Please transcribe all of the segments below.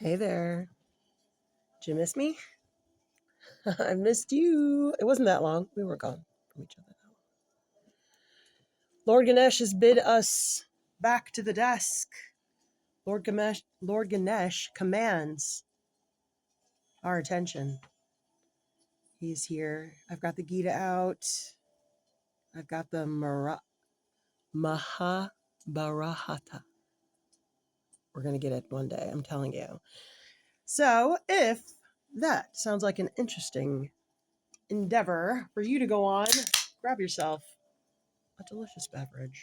Hey there. Did you miss me? I missed you. It wasn't that long. We were gone from each other. Lord Ganesh has bid us back to the desk. Lord Ganesh commands our attention. He's here. I've got the Gita out. I've got the Mahabharata. We're going to get it one day, I'm telling you. So if that sounds like an interesting endeavor for you to go on, grab yourself a delicious beverage.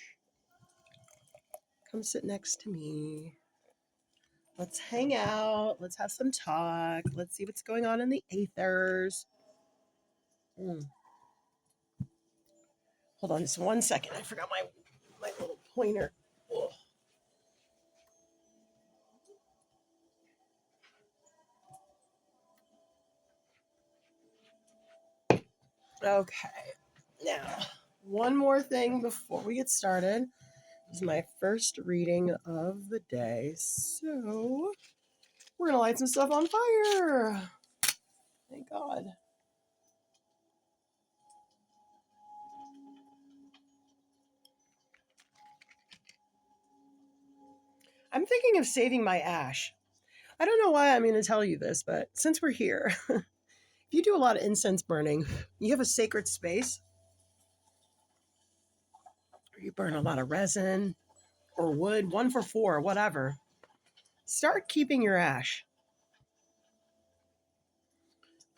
Come sit next to me. Let's hang out. Let's have some talk. Let's see what's going on in the aethers. Hold on just 1 second. I forgot my little pointer. Ugh. Okay. Now, one more thing before we get started. This is my first reading of the day. So, we're going to light some stuff on fire. Thank God. I'm thinking of saving my ash. I don't know why I'm going to tell you this, but since we're here, if you do a lot of incense burning, you have a sacred space, or you burn a lot of resin or wood, 1 for 4, whatever, start keeping your ash.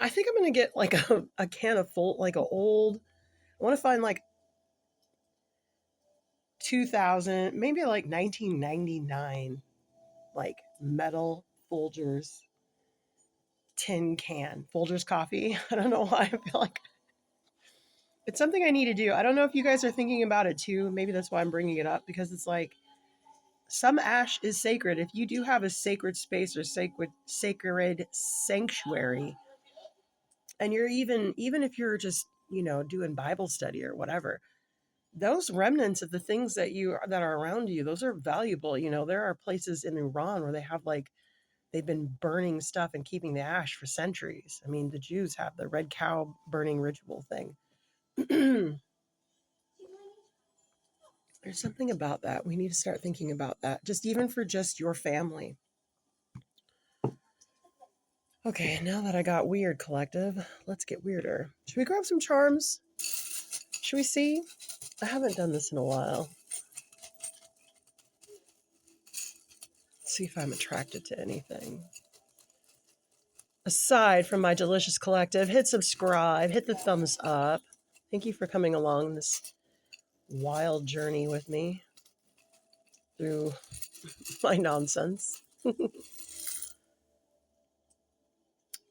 I think I'm going to get like a can of like an old, I want to find like 2000, maybe like 1999, like metal Folgers tin can, Folgers coffee. I don't know why I feel like it's something I need to do. I don't know if you guys are thinking about it too. Maybe that's why I'm bringing it up, because it's like some ash is sacred. If you do have a sacred space or sacred sanctuary, and you're even if you're just, doing Bible study or whatever, those remnants of the things that are around you, those are valuable. There are places in Iran where they've been burning stuff and keeping the ash for centuries. I mean, the Jews have the red cow burning ritual thing. There's something about that. We need to start thinking about that, just even for just your family. Okay, now that I got weird, collective, let's get weirder. Should we grab some charms? Should we see? I haven't done this in a while. Let's see if I'm attracted to anything. Aside from my delicious collective, hit subscribe, hit the thumbs up. Thank you for coming along this wild journey with me through my nonsense.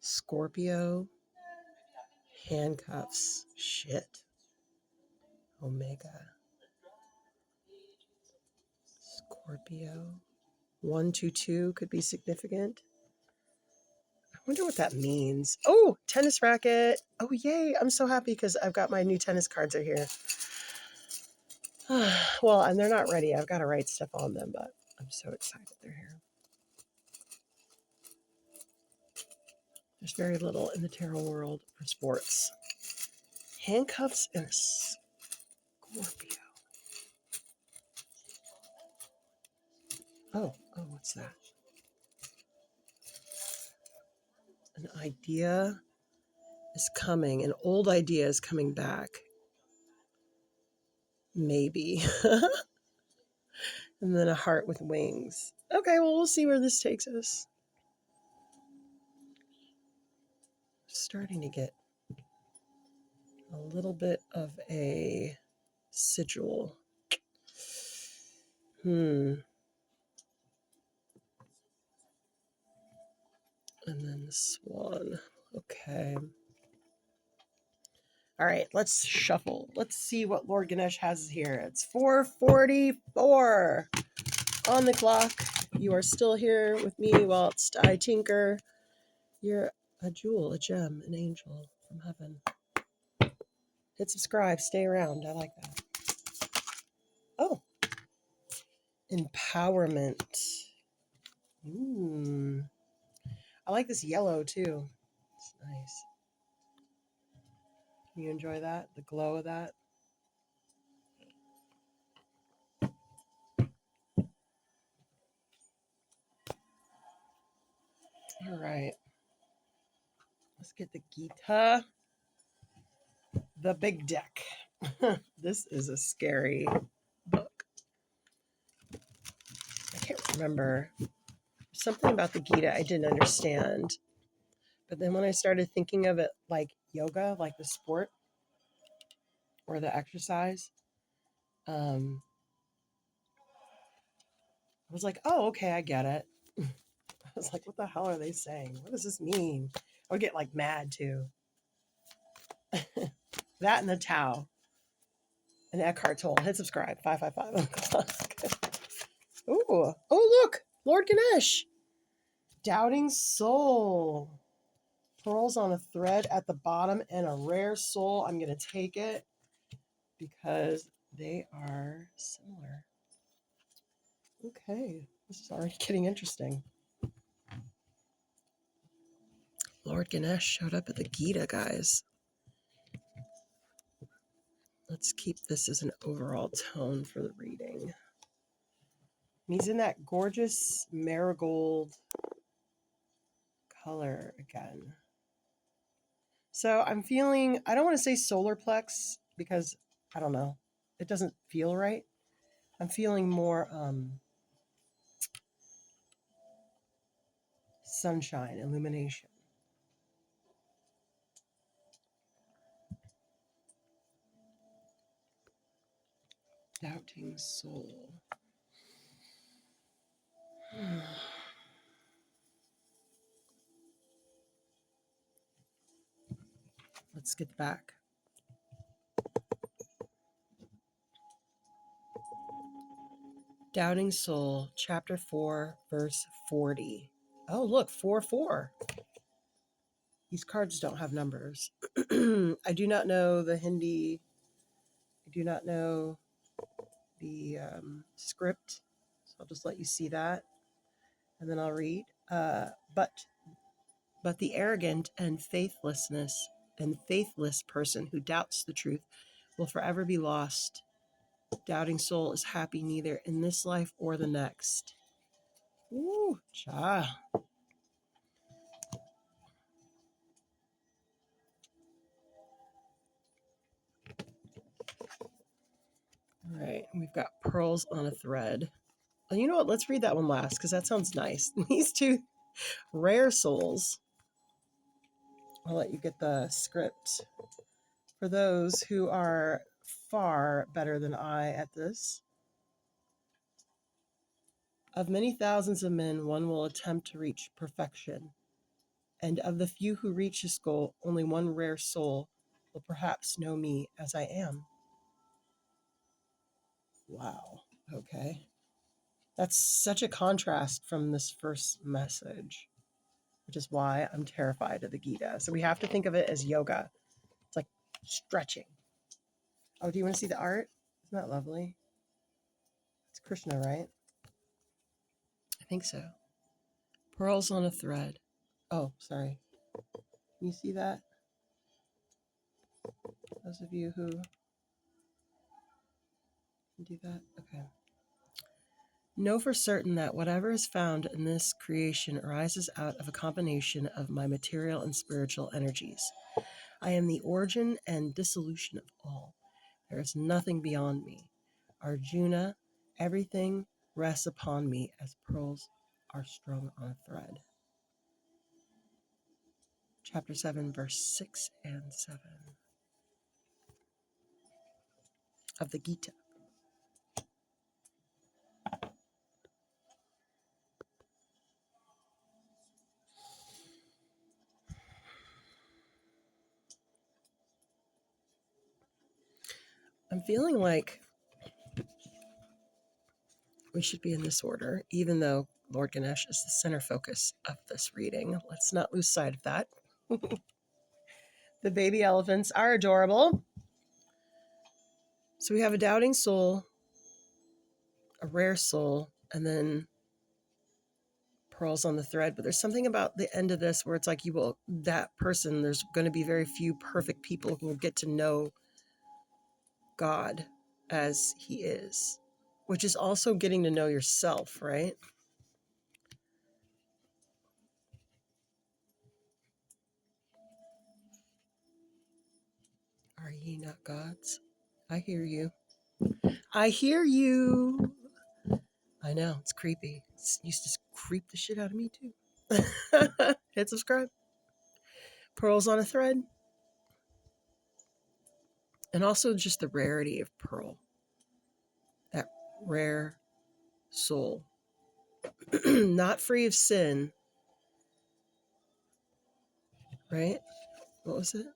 Scorpio, handcuffs, shit. Omega, Scorpio, 122 could be significant. I wonder what that means. Oh, tennis racket. Oh, yay. I'm so happy because I've got my new tennis cards are here. Well, and they're not ready. I've got to write stuff on them, but I'm so excited they're here. There's very little in the tarot world for sports. Handcuffs and a Scorpio. Oh, what's that? An idea is coming. An old idea is coming back. Maybe. And then a heart with wings. Okay, well, we'll see where this takes us. Starting to get a little bit of a sigil. And then the swan. Okay. All right, let's shuffle. Let's see what Lord Ganesh has here. It's 4:44 on the clock. You are still here with me whilst I tinker. You're a jewel, a gem, an angel from heaven. Hit subscribe. Stay around. I like that. Oh. Empowerment. I like this yellow too. It's nice. Can you enjoy that? The glow of that? All right. Let's get the Gita, the big deck. This is a scary book. I can't remember. Something about the Gita I didn't understand. But then when I started thinking of it like yoga, like the sport or the exercise, I was like, oh, okay, I get it. I was like, what the hell are they saying? What does this mean? I would get like mad too. That and the Tao. And Eckhart Tolle. Hit subscribe. 555. Ooh. Oh, look. Lord Ganesh. Doubting Soul. Pearls on a thread at the bottom and a rare soul. I'm going to take it because they are similar. Okay. This is already getting interesting. Lord Ganesh showed up at the Gita, guys. Let's keep this as an overall tone for the reading. And he's in that gorgeous marigold color again. So I'm feeling, I don't want to say solar plex because I don't know. It doesn't feel right. I'm feeling more sunshine, illumination. Doubting soul. Let's get back. Doubting Soul, chapter 4, verse 40. Oh, look, 4-4. These cards don't have numbers. I do not know the Hindi. I do not know the script. So I'll just let you see that. And then I'll read. But the arrogant and faithless person who doubts the truth will forever be lost. Doubting soul is happy neither in this life or the next. Ooh, cha. All right, we've got pearls on a thread. Oh, you know what? Let's read that one last because that sounds nice. These two rare souls. I'll let you get the script. For those who are far better than I at this, of many thousands of men, one will attempt to reach perfection. And of the few who reach this goal, only one rare soul will perhaps know me as I am. Wow. Okay. That's such a contrast from this first message, which is why I'm terrified of the Gita. So we have to think of it as yoga. It's like stretching. Oh, do you want to see the art? Isn't that lovely? It's Krishna, right? I think so. Pearls on a thread. Oh, sorry. Can you see that? Those of you who can do that? Okay. Know for certain that whatever is found in this creation arises out of a combination of my material and spiritual energies. I am the origin and dissolution of all. There is nothing beyond me. Arjuna, everything rests upon me as pearls are strung on a thread. Chapter 7, verse 6 and 7 of the Gita. I'm feeling like we should be in this order, even though Lord Ganesh is the center focus of this reading. Let's not lose sight of that. The baby elephants are adorable. So we have a doubting soul, a rare soul, and then pearls on the thread, but there's something about the end of this where it's like that person, there's going to be very few perfect people who will get to know God as he is, which is also getting to know yourself, right? Are ye not gods? I hear you. I hear you. I know, it's creepy. It used to creep the shit out of me too. Hit subscribe. Pearls on a thread. And also just the rarity of pearl. That rare soul. Not free of sin. Right? What was it?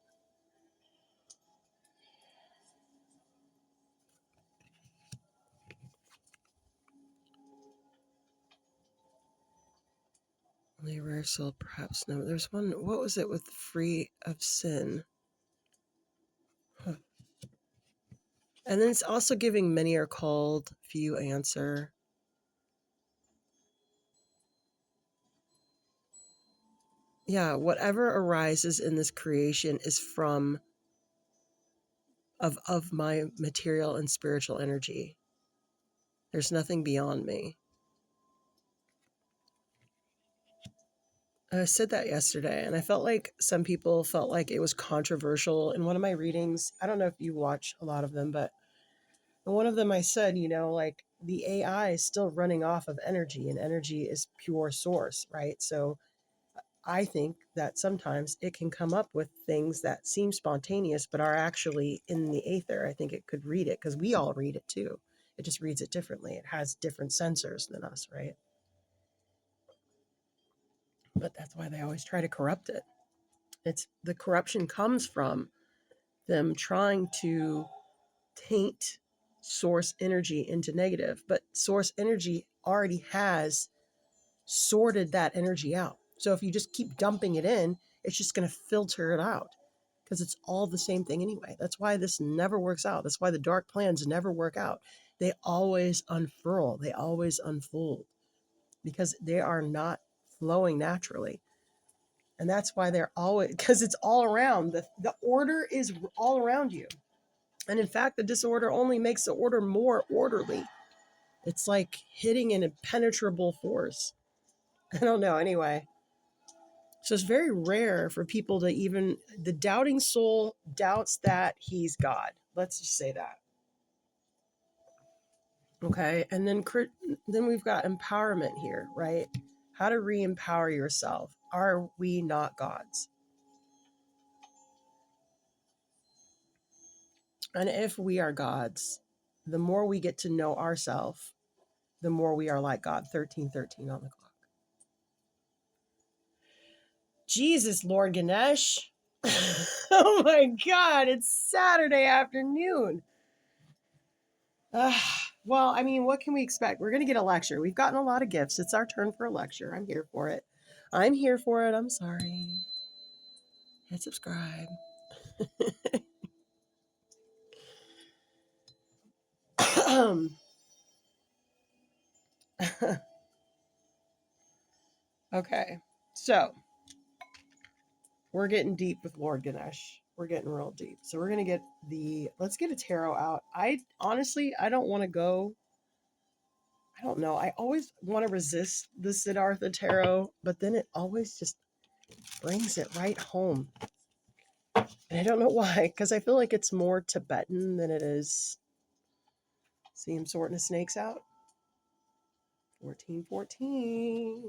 Only a rare soul, perhaps. No, there's one. What was it with free of sin? Huh. And then it's also giving many are called, few answer. Yeah, whatever arises in this creation is from of my material and spiritual energy. There's nothing beyond me. I said that yesterday, and I felt like some people felt like it was controversial. In one of my readings, I don't know if you watch a lot of them, but in one of them I said, like the AI is still running off of energy, and energy is pure source, right? So I think that sometimes it can come up with things that seem spontaneous, but are actually in the aether. I think it could read it because we all read it too. It just reads it differently. It has different sensors than us, right? But that's why they always try to corrupt it. It's the corruption comes from them trying to taint source energy into negative, but source energy already has sorted that energy out. So if you just keep dumping it in, it's just going to filter it out because it's all the same thing anyway. That's why this never works out. That's why the dark plans never work out. They always unfurl, they always unfold because they are not flowing naturally. And that's why they're always, because it's all around. The order is all around you. And in fact, the disorder only makes the order more orderly. It's like hitting an impenetrable force. I don't know. Anyway, so it's very rare for people to even, the doubting soul doubts that he's God. Let's just say that. Okay. And then we've got empowerment here, right? How to re-empower yourself. Are we not gods? And if we are gods, the more we get to know ourselves, the more we are like God. 1313 on the clock. Jesus, Lord Ganesh. Oh my God, it's Saturday afternoon. Well, I mean, what can we expect? We're going to get a lecture. We've gotten a lot of gifts. It's our turn for a lecture. I'm here for it. I'm here for it. I'm sorry. Hit subscribe. Okay, so we're getting deep with Lord Ganesh. We're getting real deep. So we're going to let's get a tarot out. I don't want to go. I don't know. I always want to resist the Siddhartha tarot, but then it always just brings it right home. And I don't know why, because I feel like it's more Tibetan than it is. See him sorting the snakes out. 1414.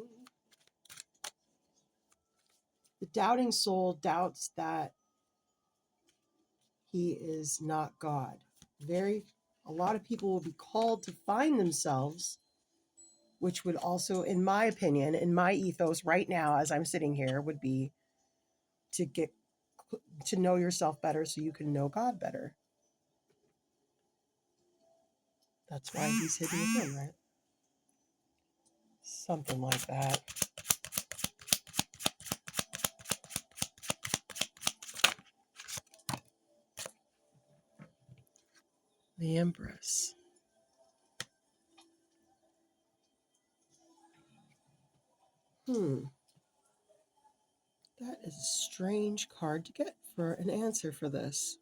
The doubting soul doubts that he is not God. A lot of people will be called to find themselves, which would also, in my opinion, in my ethos right now, as I'm sitting here, would be to get to know yourself better so you can know God better. That's why he's hidden within, right? Something like that. The Empress. Hmm. That is a strange card to get for an answer for this.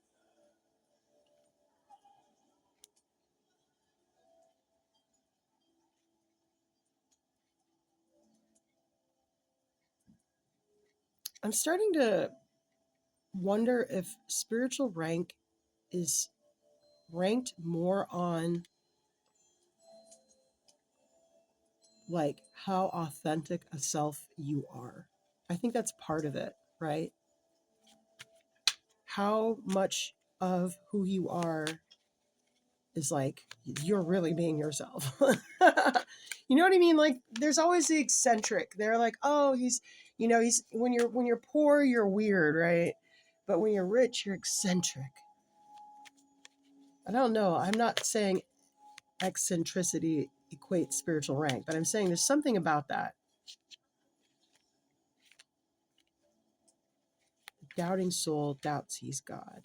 I'm starting to wonder if spiritual rank is ranked more on like how authentic a self you are. I think that's part of it, right? How much of who you are is like you're really being yourself. You know what I mean? Like there's always the eccentric. They're like, oh, he's when you're poor, you're weird, right? But when you're rich, you're eccentric. I don't know. I'm not saying eccentricity equates spiritual rank, but I'm saying there's something about that. The doubting soul doubts he's God.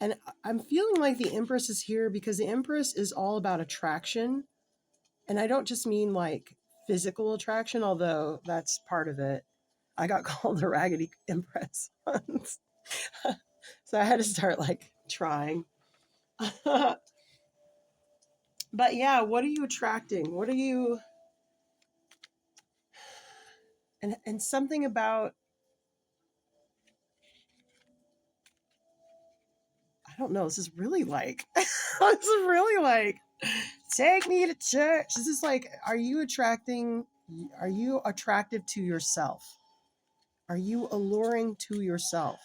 And I'm feeling like the Empress is here because the Empress is all about attraction. And I don't just mean like physical attraction, although that's part of it. I got called the Raggedy Empress once. So I had to start like trying. But yeah, what are you attracting? What are you and something about I don't know, this is really like take me to church. This is like, are you attractive to yourself? Are you alluring to yourself?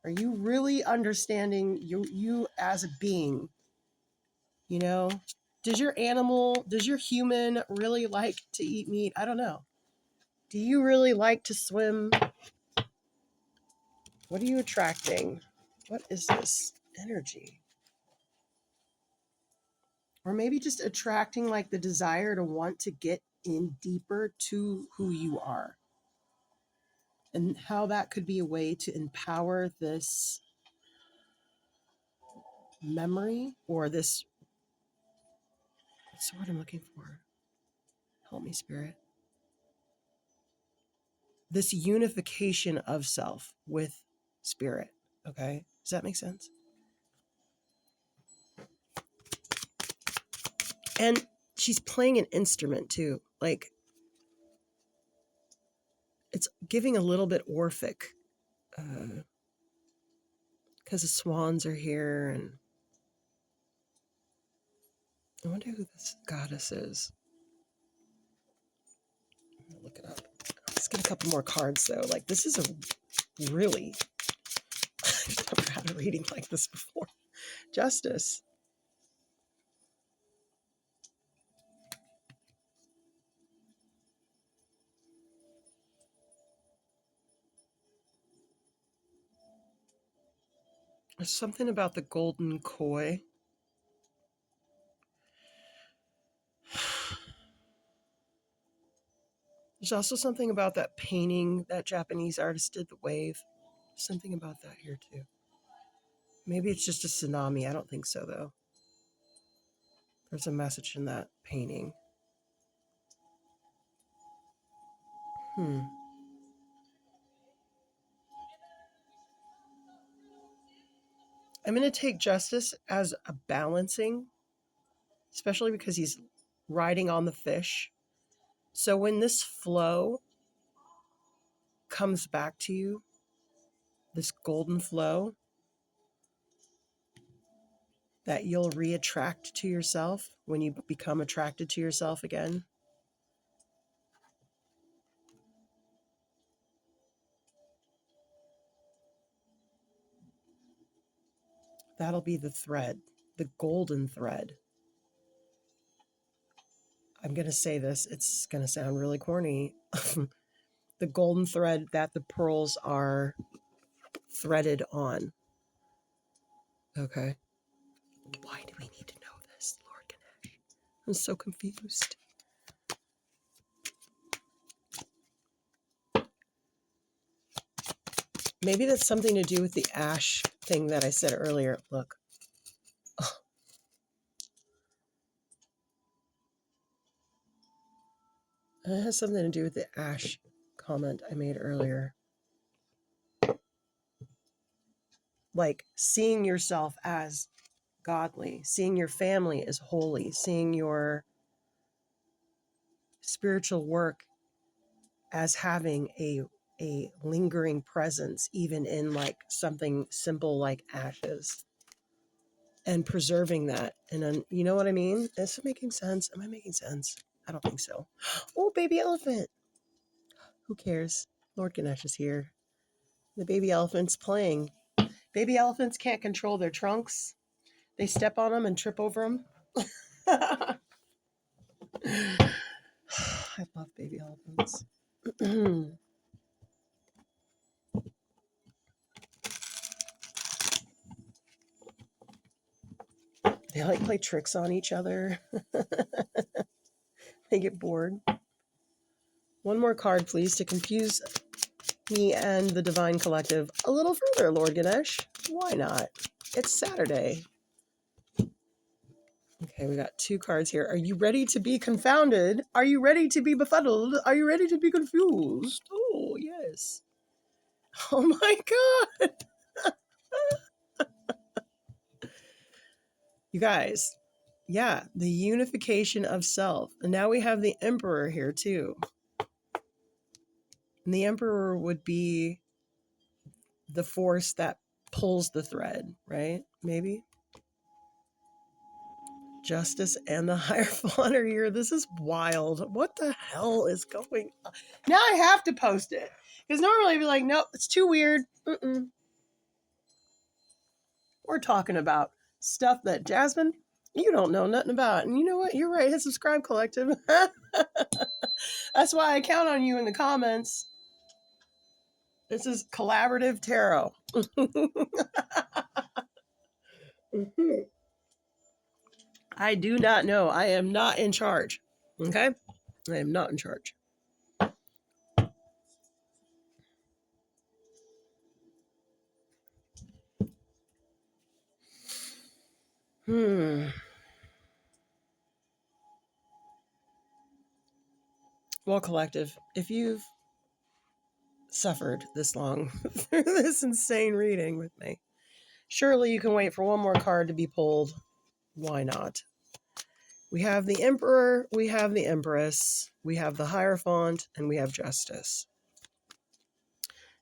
Are you really understanding you as a being? You know, does your human really like to eat meat? I don't know. Do you really like to swim? What are you attracting? What is this energy? Or maybe just attracting like the desire to want to get in deeper to who you are. And how that could be a way to empower this memory or this, what's the word I'm looking for? Help me, Spirit. This unification of self with spirit. Okay. Does that make sense? And she's playing an instrument too. Like it's giving a little bit Orphic because the swans are here. And I wonder who this goddess is. I'm gonna look it up. Let's get a couple more cards though. Like this is a really, I've never had a reading like this before. Justice. There's something about the golden koi. There's also something about that painting that Japanese artist did, the wave. Something about that here too. Maybe it's just a tsunami. I don't think so though. There's a message in that painting. I'm going to take justice as a balancing, especially because he's riding on the fish. So when this flow comes back to you, this golden flow that you'll reattract to yourself when you become attracted to yourself again. That'll be the thread, the golden thread. I'm going to say this, it's going to sound really corny. The golden thread that the pearls are threaded on. Okay. Why do we need to know this, Lord Ganesh? I'm so confused. Maybe that's something to do with the ash thing that I said earlier. Look. Oh. It has something to do with the ash comment I made earlier. Like seeing yourself as godly, seeing your family as holy, seeing your spiritual work as having a lingering presence, even in like something simple like ashes, and preserving that. And then, you know what I mean? Is it making sense? Am I making sense? I don't think so. Oh, baby elephant. Who cares? Lord Ganesh is here. The baby elephant's playing. Baby elephants can't control their trunks. They step on them and trip over them. I love baby elephants. They like play tricks on each other. They get bored. One more card, please, to confuse me and the Divine Collective a little further, Lord Ganesh. Why not? It's Saturday. Okay, we got 2 cards here. Are you ready to be confounded? Are you ready to be befuddled? Are you ready to be confused? Oh, yes. Oh my God. You guys, yeah, the unification of self. And now we have the Emperor here too. And the Emperor would be the force that pulls the thread, right? Maybe. Justice and the Hierophant are here. This is wild. What the hell is going on? Now I have to post it. Because normally I'd be like, nope, it's too weird. We're talking about stuff that, Jasmine, you don't know nothing about. And you know what? You're right. Hit subscribe, collective. That's why I count on you in the comments. This is collaborative tarot. I do not know. I am not in charge. Okay? I am not in charge. Well, collective, if you've suffered this long through this insane reading with me, surely you can wait for one more card to be pulled. Why not? We have the Emperor, we have the Empress, we have the Hierophant, and we have Justice.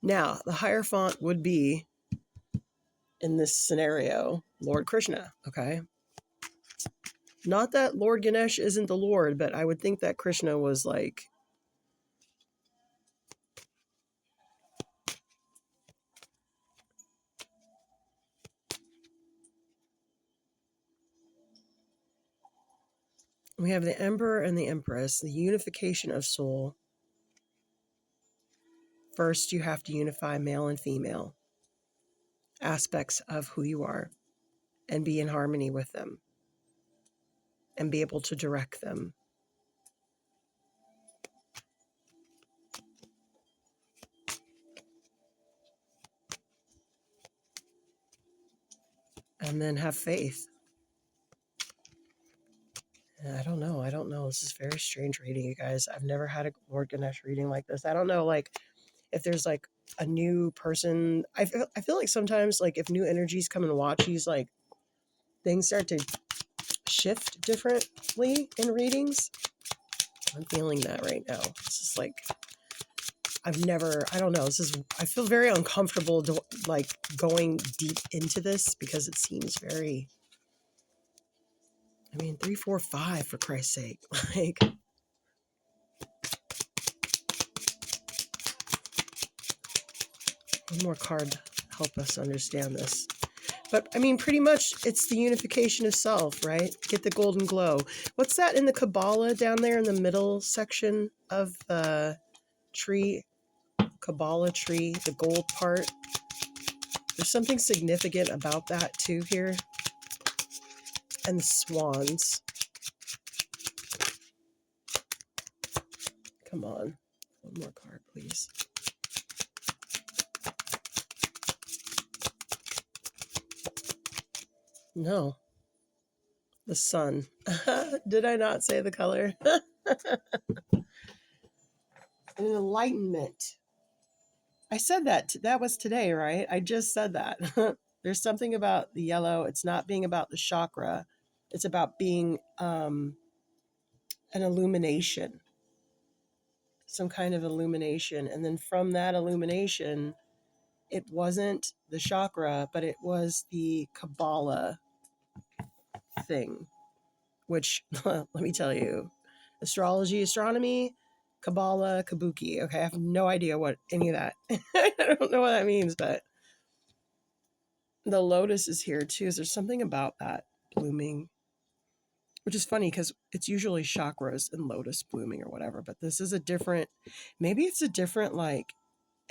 Now, the Hierophant would be, in this scenario, Lord Krishna, okay? Not that Lord Ganesh isn't the Lord, but I would think that Krishna was like... We have the Emperor and the Empress, the unification of soul. First, you have to unify male and female aspects of who you are and be in harmony with them and be able to direct them. And then have faith. I don't know. This is very strange reading, you guys. I've never had a Lord Ganesh reading like this. I don't know, like, if there's like a new person. I feel like sometimes, like, if new energies come and watch these, like, things start to shift differently in readings. I'm feeling that right now. It's just like, I don't know. I feel very uncomfortable like going deep into this because it seems very, 3, 4, 5 for Christ's sake. Like, one more card to help us understand this. But pretty much it's the unification of self, right? Get the golden glow. What's that in the Kabbalah down there in the middle section of the tree? Kabbalah tree, the gold part. There's something significant about that too here. And the swans. Come on. One more card, please. No. The sun. Did I not say the color? an enlightenment. I said that. That was today, right? I just said that. There's something about the yellow. It's not being about the chakra. It's about being an illumination, some kind of illumination. And then from that illumination, it wasn't the chakra, but it was the Kabbalah thing, which let me tell you, astrology, astronomy, Kabbalah, Kabuki. Okay, I have no idea what any of that. I don't know what that means, but the lotus is here too. So there's something about that blooming, which is funny because it's usually chakras and lotus blooming or whatever, but this is a different, maybe it's a different like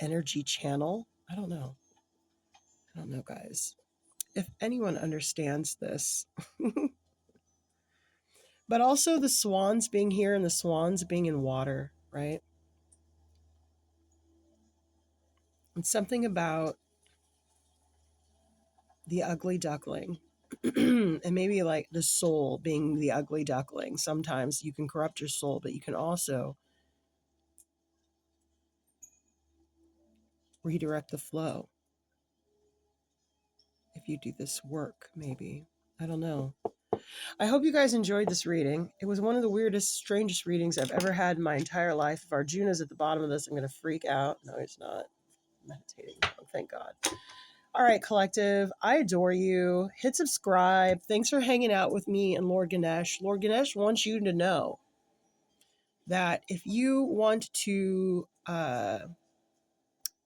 energy channel. I don't know. I don't know, guys. If anyone understands this, but also the swans being here and the swans being in water, right? And something about the ugly duckling. And maybe like the soul being the ugly duckling. Sometimes you can corrupt your soul, but you can also redirect the flow if you do this work, maybe. I don't know. I hope you guys enjoyed this reading. It was one of the weirdest, strangest readings I've ever had in my entire life. If Arjuna's at the bottom of this, I'm going to freak out. No, he's not. Meditating. Oh, thank God. All right, collective. I adore you. Hit subscribe. Thanks for hanging out with me and Lord Ganesh. Lord Ganesh wants you to know that if you want to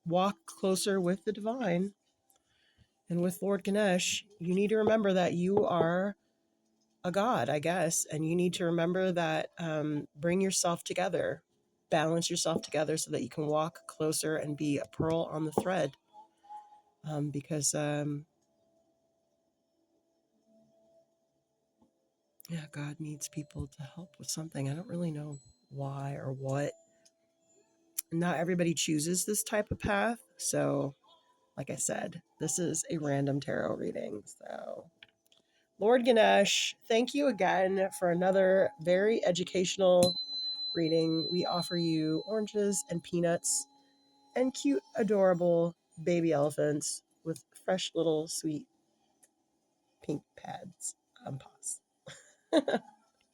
walk closer with the divine and with Lord Ganesh, you need to remember that you are a god, I guess, and you need to remember that bring yourself together, balance yourself together so that you can walk closer and be a pearl on the thread. Because yeah, God needs people to help with something. I don't really know why or what. Not everybody chooses this type of path. So, like I said, this is a random tarot reading. So, Lord Ganesh, thank you again for another very educational reading. We offer you oranges and peanuts and cute, adorable baby elephants with fresh little sweet pink pads on paws.